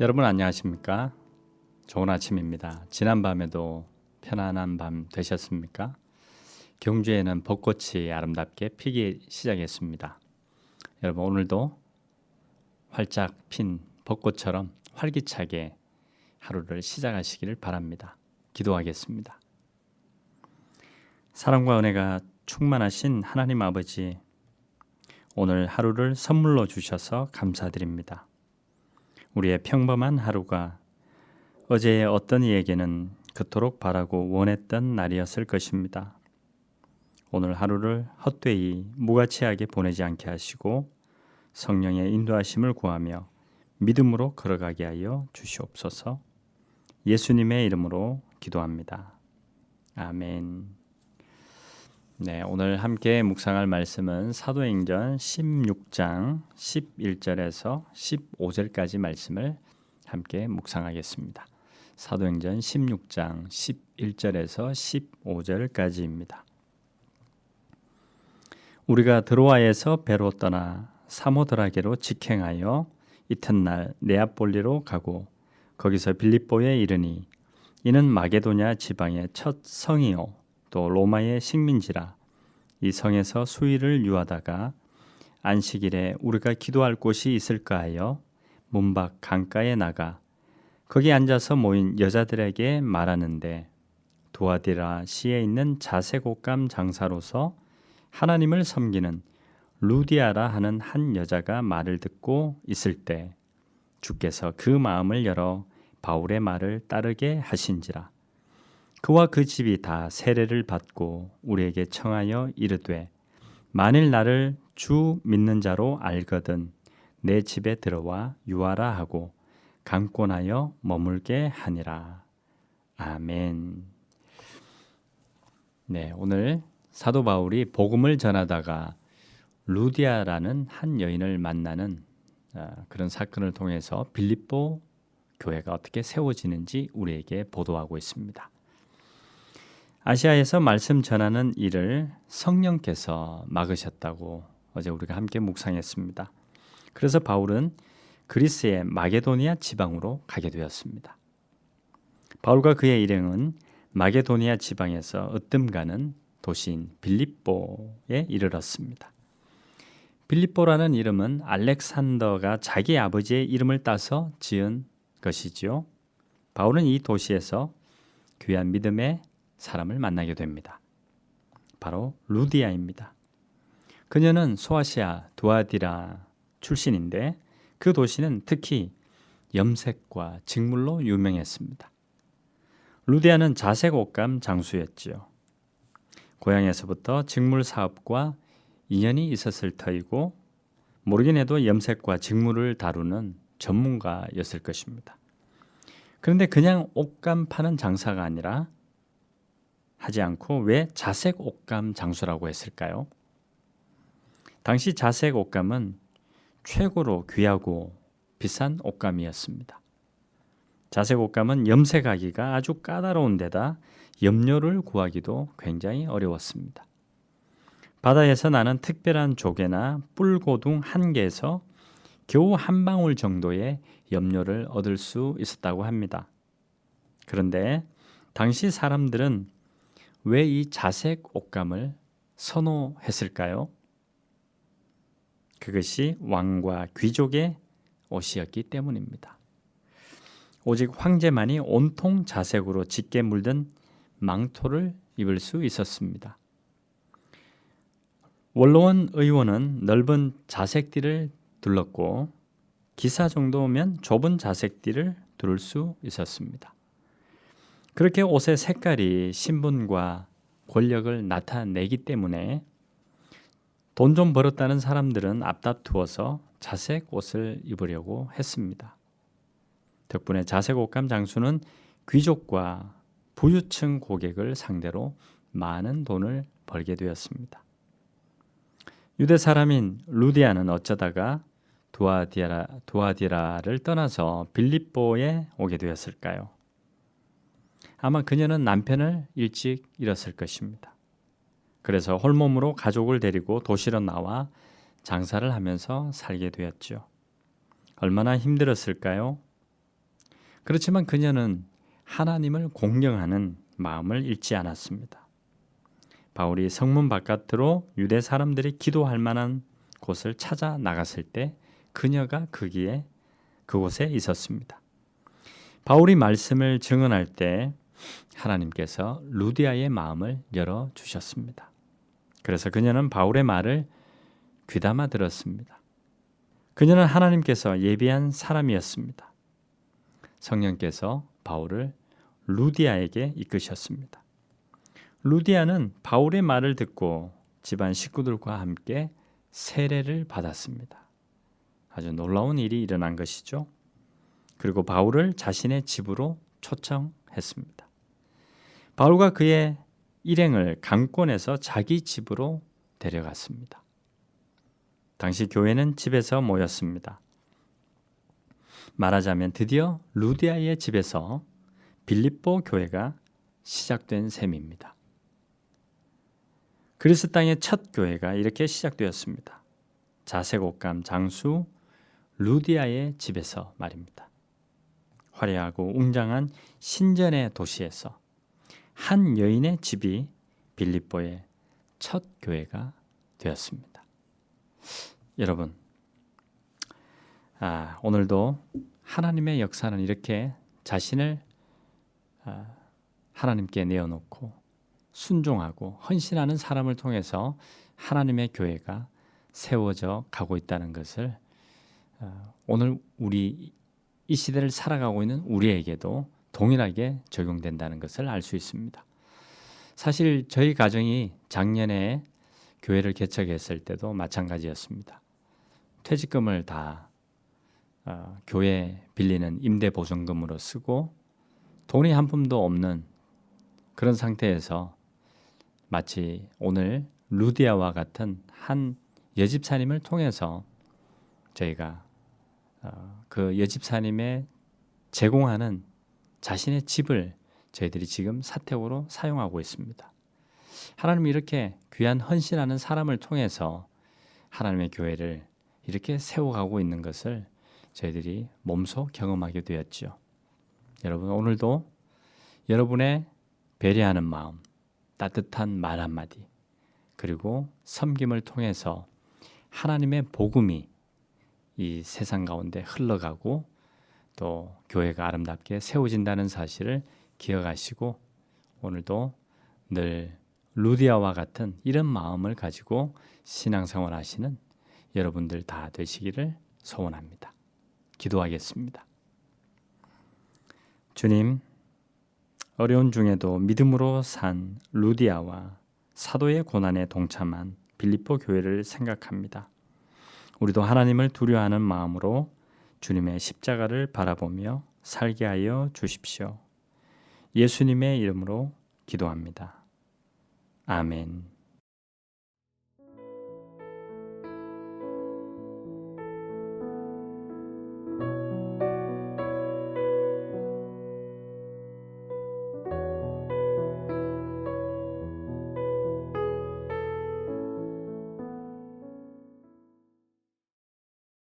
여러분 안녕하십니까? 좋은 아침입니다. 지난밤에도 편안한 밤 되셨습니까? 경주에는 벚꽃이 아름답게 피기 시작했습니다. 여러분 오늘도 활짝 핀 벚꽃처럼 활기차게 하루를 시작하시기를 바랍니다. 기도하겠습니다. 사랑과 은혜가 충만하신 하나님 아버지, 오늘 하루를 선물로 주셔서 감사드립니다. 우리의 평범한 하루가 어제의 어떤 이에게는 그토록 바라고 원했던 날이었을 것입니다. 오늘 하루를 헛되이 무가치하게 보내지 않게 하시고 성령의 인도하심을 구하며 믿음으로 걸어가게 하여 주시옵소서. 예수님의 이름으로 기도합니다. 아멘. 네, 오늘 함께 묵상할 말씀은 사도행전 16장 11절에서 15절까지 말씀을 함께 묵상하겠습니다. 사도행전 16장 11절에서 15절까지입니다. 우리가 드로아에서 배로 떠나 사모드라게로 직행하여 이튿날 네아폴리로 가고 거기서 빌립보에 이르니 이는 마게도냐 지방의 첫 성이요 또 로마의 식민지라. 이 성에서 수일을 유하다가 안식일에 우리가 기도할 곳이 있을까 하여 문밖 강가에 나가 거기 앉아서 모인 여자들에게 말하는데 두아디라 시에 있는 자색옷감 장사로서 하나님을 섬기는 루디아라 하는 한 여자가 말을 듣고 있을 때 주께서 그 마음을 열어 바울의 말을 따르게 하신지라. 그와 그 집이 다 세례를 받고 우리에게 청하여 이르되 만일 나를 주 믿는 자로 알거든 내 집에 들어와 유하라 하고 강권하여 머물게 하니라. 아멘. 네, 오늘 사도 바울이 복음을 전하다가 루디아라는 한 여인을 만나는 그런 사건을 통해서 빌립보 교회가 어떻게 세워지는지 우리에게 보도하고 있습니다. 아시아에서 말씀 전하는 일을 성령께서 막으셨다고 어제 우리가 함께 묵상했습니다. 그래서 바울은 그리스의 마게도니아 지방으로 가게 되었습니다. 바울과 그의 일행은 마게도니아 지방에서 으뜸가는 도시인 빌립보에 이르렀습니다. 빌립보라는 이름은 알렉산더가 자기 아버지의 이름을 따서 지은 것이지요. 바울은 이 도시에서 귀한 믿음의 사람을 만나게 됩니다. 바로 루디아입니다. 그녀는 소아시아 두아디라 출신인데 그 도시는 특히 염색과 직물로 유명했습니다. 루디아는 자색 옷감 장수였지요. 고향에서부터 직물 사업과 인연이 있었을 터이고 모르긴 해도 염색과 직물을 다루는 전문가였을 것입니다. 그런데 그냥 옷감 파는 장사가 아니라 하지 않고 왜 자색 옷감 장수라고 했을까요? 당시 자색 옷감은 최고로 귀하고 비싼 옷감이었습니다. 자색 옷감은 염색하기가 아주 까다로운 데다 염료를 구하기도 굉장히 어려웠습니다. 바다에서 나는 특별한 조개나 뿔고둥 한 개에서 겨우 한 방울 정도의 염료를 얻을 수 있었다고 합니다. 그런데 당시 사람들은 왜 이 자색 옷감을 선호했을까요? 그것이 왕과 귀족의 옷이었기 때문입니다. 오직 황제만이 온통 자색으로 짙게 물든 망토를 입을 수 있었습니다. 원로원 의원은 넓은 자색띠를 둘렀고 기사 정도면 좁은 자색띠를 두를 수 있었습니다. 그렇게 옷의 색깔이 신분과 권력을 나타내기 때문에 돈 좀 벌었다는 사람들은 앞다투어서 자색 옷을 입으려고 했습니다. 덕분에 자색 옷감 장수는 귀족과 부유층 고객을 상대로 많은 돈을 벌게 되었습니다. 유대 사람인 루디아는 어쩌다가 두아디라를 떠나서 빌립보에 오게 되었을까요? 아마 그녀는 남편을 일찍 잃었을 것입니다. 그래서 홀몸으로 가족을 데리고 도시로 나와 장사를 하면서 살게 되었죠. 얼마나 힘들었을까요? 그렇지만 그녀는 하나님을 공경하는 마음을 잃지 않았습니다. 바울이 성문 바깥으로 유대 사람들이 기도할 만한 곳을 찾아 나갔을 때 그녀가 그곳에 있었습니다. 바울이 말씀을 증언할 때 하나님께서 루디아의 마음을 열어주셨습니다. 그래서 그녀는 바울의 말을 귀담아 들었습니다. 그녀는 하나님께서 예비한 사람이었습니다. 성령께서 바울을 루디아에게 이끄셨습니다. 루디아는 바울의 말을 듣고 집안 식구들과 함께 세례를 받았습니다. 아주 놀라운 일이 일어난 것이죠. 그리고 바울을 자신의 집으로 초청했습니다. 바울과 그의 일행을 강권해서 자기 집으로 데려갔습니다. 당시 교회는 집에서 모였습니다. 말하자면 드디어 루디아의 집에서 빌립보 교회가 시작된 셈입니다. 그리스 땅의 첫 교회가 이렇게 시작되었습니다. 자색옥감 장수 루디아의 집에서 말입니다. 화려하고 웅장한 신전의 도시에서 한 여인의 집이 빌립보의 첫 교회가 되었습니다. 여러분, 오늘도 하나님의 역사는 이렇게 자신을 하나님께 내어놓고 순종하고 헌신하는 사람을 통해서 하나님의 교회가 세워져 가고 있다는 것을 오늘 우리 이 시대를 살아가고 있는 우리에게도 동일하게 적용된다는 것을 알 수 있습니다. 사실 저희 가정이 작년에 교회를 개척했을 때도 마찬가지였습니다. 퇴직금을 다 교회 빌리는 임대보증금으로 쓰고 돈이 한 푼도 없는 그런 상태에서 마치 오늘 루디아와 같은 한 여집사님을 통해서 저희가 그 여집사님의 제공하는 자신의 집을 저희들이 지금 사택으로 사용하고 있습니다. 하나님이 이렇게 귀한 헌신하는 사람을 통해서 하나님의 교회를 이렇게 세워가고 있는 것을 저희들이 몸소 경험하게 되었죠. 여러분, 오늘도 여러분의 배려하는 마음, 따뜻한 말 한마디, 그리고 섬김을 통해서 하나님의 복음이 이 세상 가운데 흘러가고 또 교회가 아름답게 세워진다는 사실을 기억하시고 오늘도 늘 루디아와 같은 이런 마음을 가지고 신앙생활 하시는 여러분들 다 되시기를 소원합니다. 기도하겠습니다. 주님, 어려운 중에도 믿음으로 산 루디아와 사도의 고난에 동참한 빌립보 교회를 생각합니다. 우리도 하나님을 두려워하는 마음으로 주님의 십자가를 바라보며 살게 하여 주십시오. 예수님의 이름으로 기도합니다. 아멘.